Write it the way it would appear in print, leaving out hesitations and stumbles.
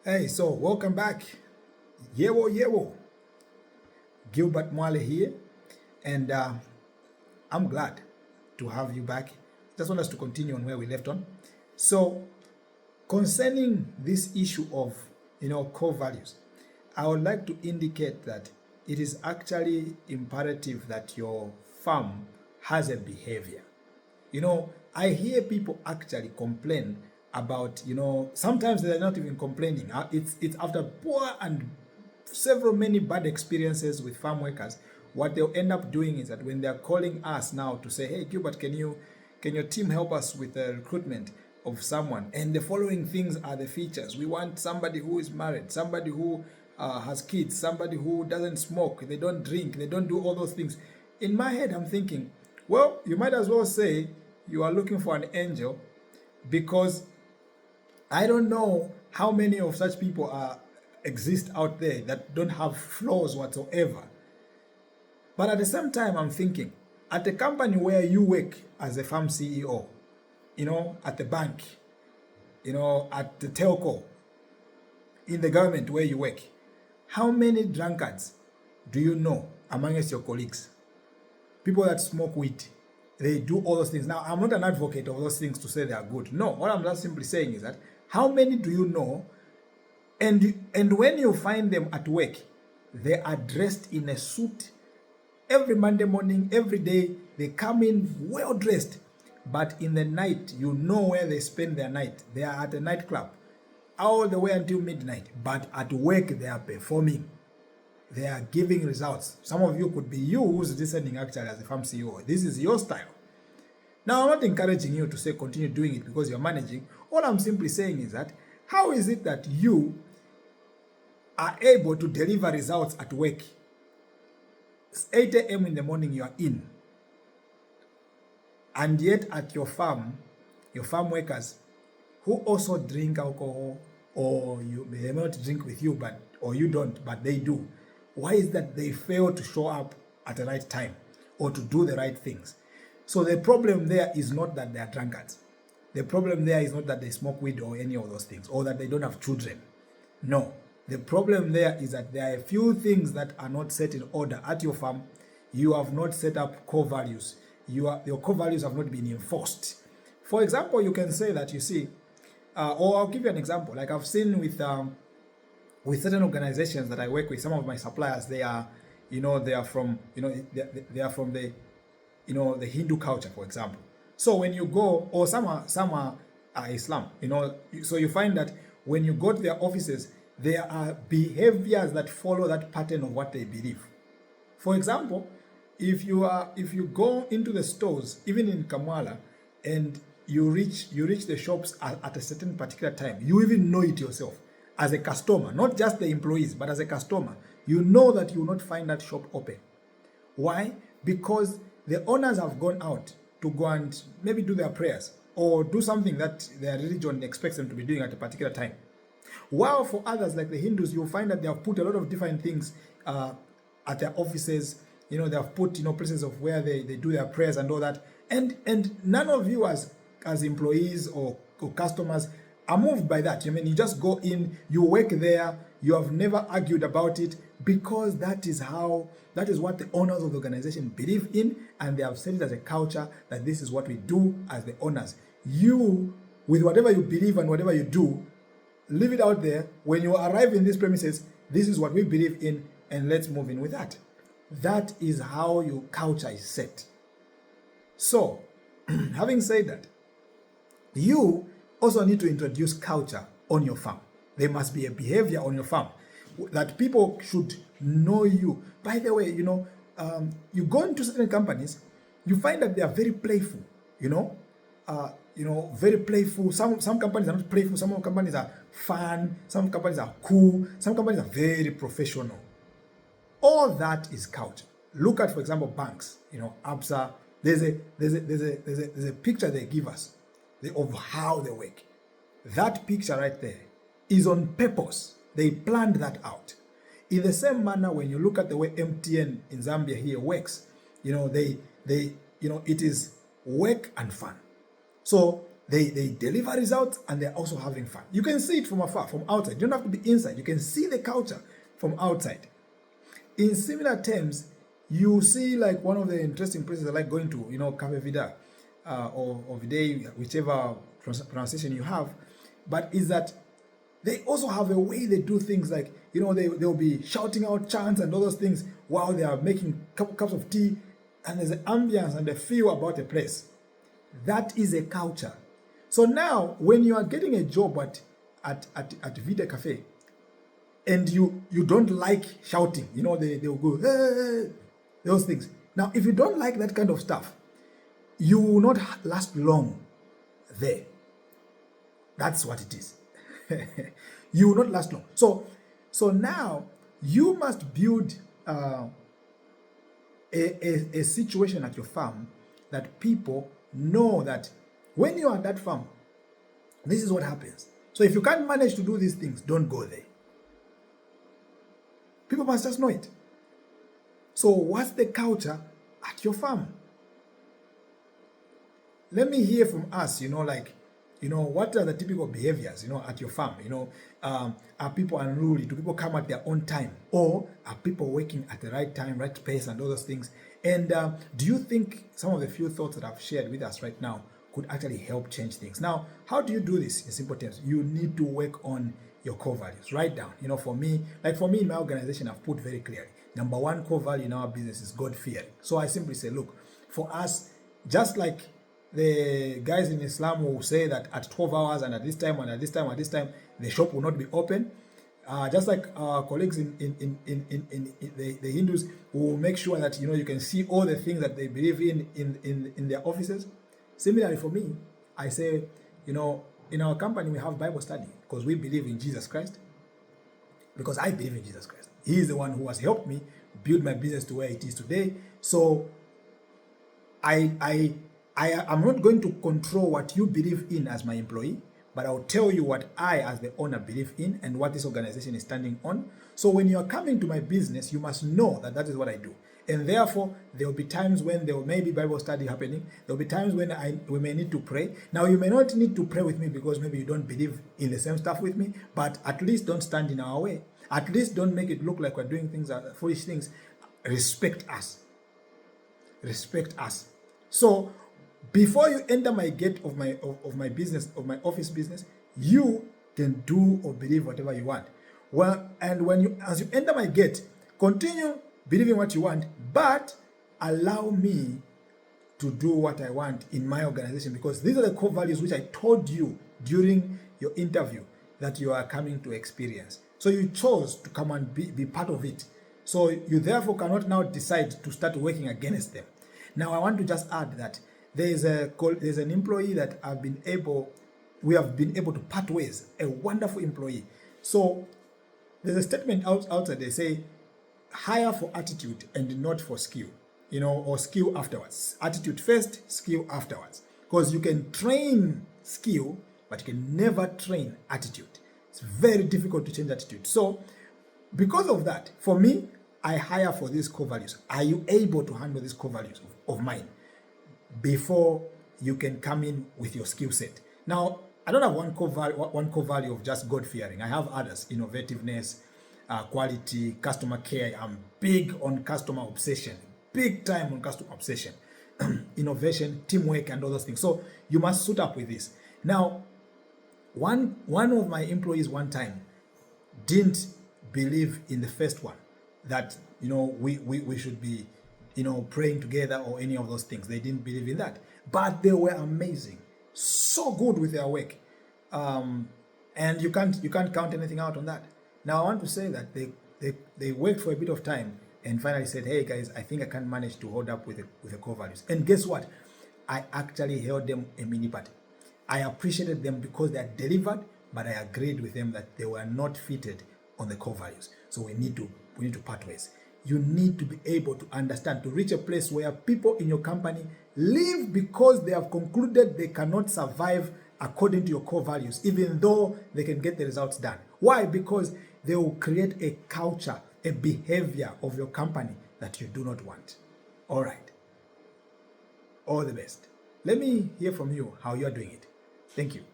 Hey, so welcome back. Yewo Yewo. Gilbert Mwale here, and I'm glad to have you back. Just want us to continue on where we left on. So, concerning this issue of core values, I would like to indicate that it is actually imperative that your firm has a behavior. I hear people actually complain about, sometimes they're not even complaining. It's after poor and several many bad experiences with farm workers. What they'll end up doing is that when they're calling us now to say, hey Gilbert, can your team help us with the recruitment of someone? And the following things are the features. We want somebody who is married, somebody who has kids, somebody who doesn't smoke, they don't drink, they don't do all those things. In my head, I'm thinking, well, you might as well say you are looking for an angel, because I don't know how many of such people exist out there that don't have flaws whatsoever. But at the same time, I'm thinking, at the company where you work as a farm CEO, at the bank, at the telco, in the government where you work, how many drunkards do you know amongst your colleagues? People that smoke weed, they do all those things. Now, I'm not an advocate of those things to say they are good. No, what I'm just simply saying is that how many do you know? And when you find them at work, they are dressed in a suit every Monday morning, every day. They come in well dressed, but in the night, you know where they spend their night. They are at a nightclub all the way until midnight, but at work they are performing. They are giving results. Some of you could be you who's listening actually as a farm CEO. This is your style. Now, I'm not encouraging you to say continue doing it because you're managing. All I'm simply saying is that how is it that you are able to deliver results at work? It's 8 a.m. in the morning, you are in. And yet at your farm workers who also drink alcohol, or they may not drink with you, or you don't, but they do. Why is that they fail to show up at the right time or to do the right things? So the problem there is not that they are drunkards. The problem there is not that they smoke weed or any of those things, or that they don't have children. No. The problem there is that there are a few things that are not set in order at your farm. You have not set up core values. Your core values have not been enforced. For example, you can say that, or I'll give you an example. Like I've seen with certain organizations that I work with, some of my suppliers, they are from the the Hindu culture, for example. So when you go, or some are Islam, so you find that when you go to their offices, there are behaviors that follow that pattern of what they believe. For example, if you go into the stores, even in Kamwala, and you reach the shops at a certain particular time, you even know it yourself as a customer, not just the employees, but as a customer, you know that you will not find that shop open. Why? Because the owners have gone out to go and maybe do their prayers or do something that their religion expects them to be doing at a particular time. While for others, like the Hindus, you'll find that they have put a lot of different things at their offices. They have put places of where they do their prayers and all that. And none of you as employees or customers are moved by that. You just go in, you work there, you have never argued about it, because that is what the owners of the organization believe in, and they have set it as a culture that this is what we do as the owners. You, with whatever you believe and whatever you do, leave it out there. When you arrive in these premises, this is what we believe in, and let's move in with that. That is how your culture is set. So, having said that, you also need to introduce culture on your farm. There must be a behavior on your farm that people should know you. By the way, you go into certain companies, you find that they are very playful, very playful. Some companies are not playful. Some companies are fun. Some companies are cool. Some companies are very professional. All that is culture. Look at, for example, banks. Absa. There's a picture they give us of how they work. That picture right there is on purpose. They planned that out. In the same manner, when you look at the way MTN in Zambia here works, it is work and fun. So They deliver results and they're also having fun. You can see it from afar, from outside. You don't have to be inside. You can see the culture from outside. In similar terms, you see like one of the interesting places I like going to, Cafe Vida or Vide, whichever pronunciation you have, but is that they also have a way they do things like, they'll be shouting out chants and all those things while they are making cups of tea, and there's an ambience and a feel about a place. That is a culture. So now, when you are getting a job at Vide Cafe, and you don't like shouting, they'll go, hey, those things. Now, if you don't like that kind of stuff, you will not last long there. That's what it is. You will not last long. So now you must build a situation at your farm that people know that when you are at that farm, this is what happens. So if you can't manage to do these things, don't go there. People must just know it. So what's the culture at your farm? Let me hear from us, what are the typical behaviors, at your farm? Are people unruly? Do people come at their own time? Or are people working at the right time, right pace, and all those things? And do you think some of the few thoughts that I've shared with us right now could actually help change things? Now, how do you do this in simple terms? You need to work on your core values. Write down. For me in my organization, I've put very clearly, number one core value in our business is God-fearing. So I simply say, look, for us, just like the guys in Islam will say that at 12 hours and at this time and at this time, the shop will not be open. Just like our colleagues in the Hindus will make sure that you can see all the things that they believe in their offices. Similarly for me, I say, in our company we have Bible study because we believe in Jesus Christ. Because I believe in Jesus Christ. He is the one who has helped me build my business to where it is today. So I am not going to control what you believe in as my employee, but I'll tell you what I, as the owner, believe in and what this organization is standing on. So when you are coming to my business, you must know that that is what I do. And therefore, there will be times when there may be Bible study happening. There will be times when we may need to pray. Now, you may not need to pray with me because maybe you don't believe in the same stuff with me, but at least don't stand in our way. At least don't make it look like we're doing things, foolish things. Respect us. Respect us. So, before you enter my gate of my business, of my office business, you can do or believe whatever you want. Well, and as you enter my gate, continue believing what you want, but allow me to do what I want in my organization, because these are the core values which I told you during your interview that you are coming to experience. So you chose to come and be part of it. So you therefore cannot now decide to start working against them. Now I want to just add that there's an employee that we have been able to part ways, a wonderful employee. So there's a statement outside, they say, hire for attitude and not for skill, or skill afterwards. Attitude first, skill afterwards. Because you can train skill, but you can never train attitude. It's very difficult to change attitude. So because of that, for me, I hire for these core values. Are you able to handle these core values of mine before you can come in with your skill set? Now, I don't have one core value of just God-fearing. I have others: innovativeness, quality, customer care. I'm big on customer obsession, big time on customer obsession, innovation, teamwork, and all those things. So you must suit up with this. Now, one of my employees one time didn't believe in the first one, that we should be praying together or any of those things. They didn't believe in that, but they were amazing, so good with their work, and you can't count anything out on that. Now I want to say that they worked for a bit of time and finally said, hey guys, I think I can manage to hold up with the core values. And guess what? I actually held them a mini party. I appreciated them because they had delivered, but I agreed with them that they were not fitted on the core values. So we need to part ways. You need to be able to understand, to reach a place where people in your company leave because they have concluded they cannot survive according to your core values, even though they can get the results done. Why? Because they will create a culture, a behavior of your company that you do not want. All right. All the best. Let me hear from you how you are doing it. Thank you.